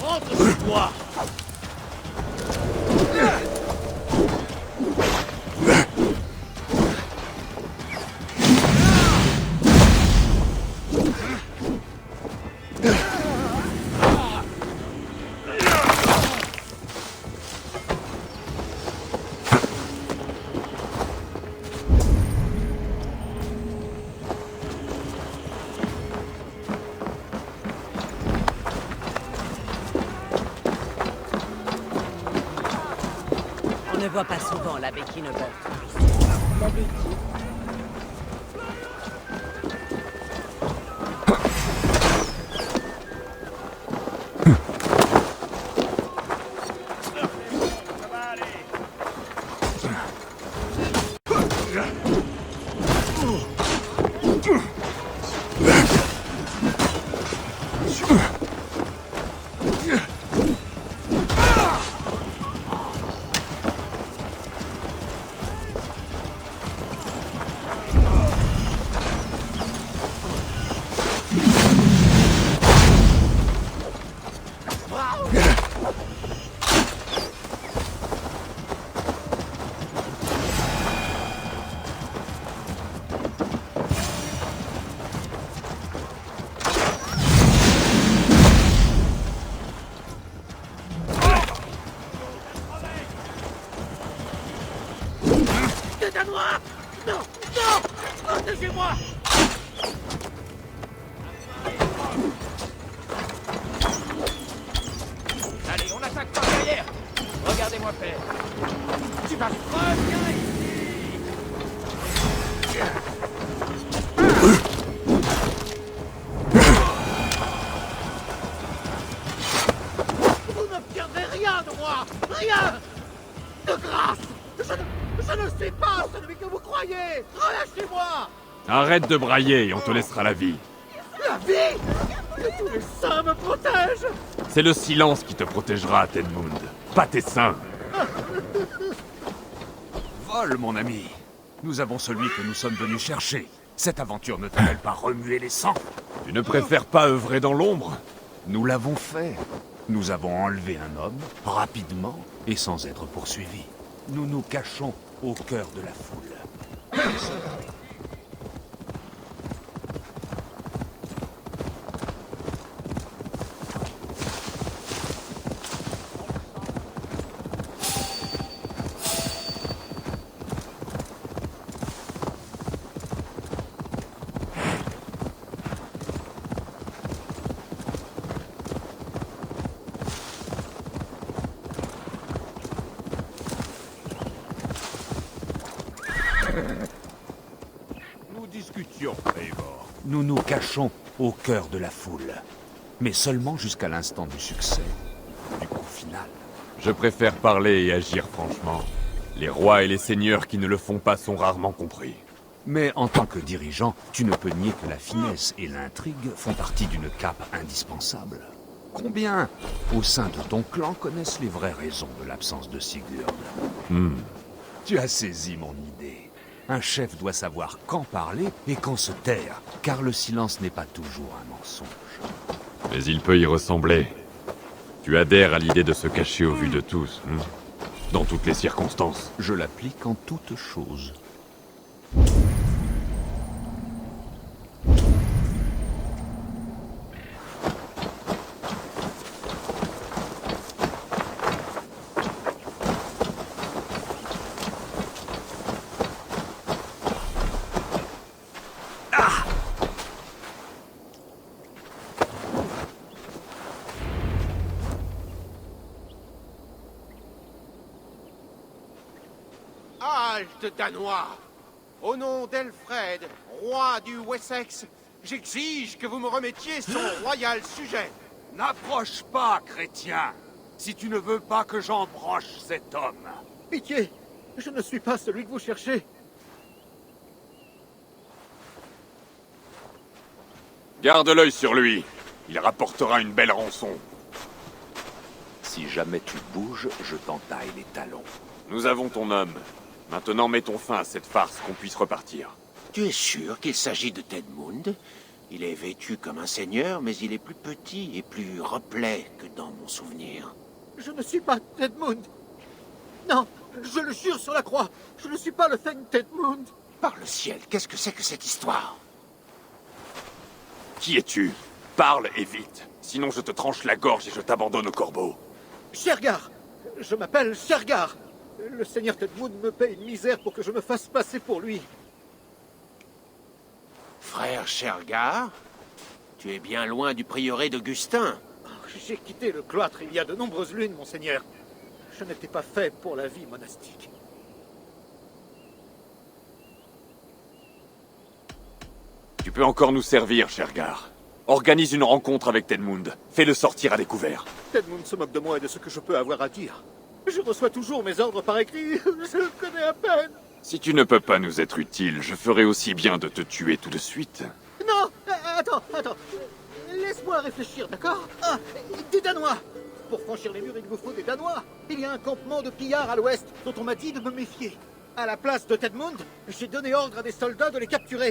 Rentre chez toi. On ne voit pas souvent la béquine au bord ici. La béquille. C'est à moi. Non, non, protégez-moi. Allez, on attaque par derrière. Regardez-moi faire. Tu vas reviens ici. Vous n'obtiendrez rien de moi. Rien. De grâce. Je ne suis pas celui que vous croyez. Relâchez-moi. Arrête de brailler et on te laissera la vie. La vie. Que tous les saints me protègent. C'est le silence qui te protégera, Tedmund. Pas tes seins. Vol, mon ami. Nous avons celui que nous sommes venus chercher. Cette aventure ne t'a-t-elle pas remué les sangs? Tu ne préfères pas œuvrer dans l'ombre? Nous l'avons fait. Nous avons enlevé un homme, rapidement, et sans être poursuivis. Nous nous cachons au cœur de la foule. Nous discutions, Eivor. Nous nous cachons au cœur de la foule. Mais seulement jusqu'à l'instant du succès, du coup final. Je préfère parler et agir franchement. Les rois et les seigneurs qui ne le font pas sont rarement compris. Mais en tant que dirigeant, tu ne peux nier que la finesse et l'intrigue font partie d'une cape indispensable. Combien, au sein de ton clan, connaissent les vraies raisons de l'absence de Sigurd? Tu as saisi mon idée. Un chef doit savoir quand parler et quand se taire, car le silence n'est pas toujours un mensonge. Mais il peut y ressembler. Tu adhères à l'idée de se cacher au vu de tous, dans toutes les circonstances. Je l'applique en toutes choses. Halte, Danois. Au nom d'Elfred, roi du Wessex, j'exige que vous me remettiez son royal sujet. N'approche pas, chrétien, si tu ne veux pas que j'embroche cet homme. Pitié, je ne suis pas celui que vous cherchez. Garde l'œil sur lui. Il rapportera une belle rançon. Si jamais tu bouges, je t'entaille les talons. Nous avons ton homme. Maintenant, mettons fin à cette farce qu'on puisse repartir. Tu es sûr qu'il s'agit de Tedmund? Il est vêtu comme un seigneur, mais il est plus petit et plus replet que dans mon souvenir. Je ne suis pas Tedmund. Non, je le jure sur la croix. Je ne suis pas le Thane Tedmund. Par le ciel, qu'est-ce que c'est que cette histoire? Qui es-tu? Parle et vite. Sinon je te tranche la gorge et je t'abandonne au corbeau. Shergar. Je m'appelle Shergar. Le seigneur Tedmund me paie une misère pour que je me fasse passer pour lui. Frère Shergar, tu es bien loin du prieuré d'Augustin. J'ai quitté le cloître il y a de nombreuses lunes, monseigneur. Je n'étais pas fait pour la vie monastique. Tu peux encore nous servir, Shergar. Organise une rencontre avec Tedmund. Fais-le sortir à découvert. Tedmund se moque de moi et de ce que je peux avoir à dire. Je reçois toujours mes ordres par écrit. Je le connais à peine. Si tu ne peux pas nous être utile, je ferai aussi bien de te tuer tout de suite. Non, attends. Laisse-moi réfléchir, d'accord? Ah, des Danois. Pour franchir les murs, il vous faut des Danois. Il y a un campement de pillards à l'ouest dont on m'a dit de me méfier. À la place de Tedmund, j'ai donné ordre à des soldats de les capturer.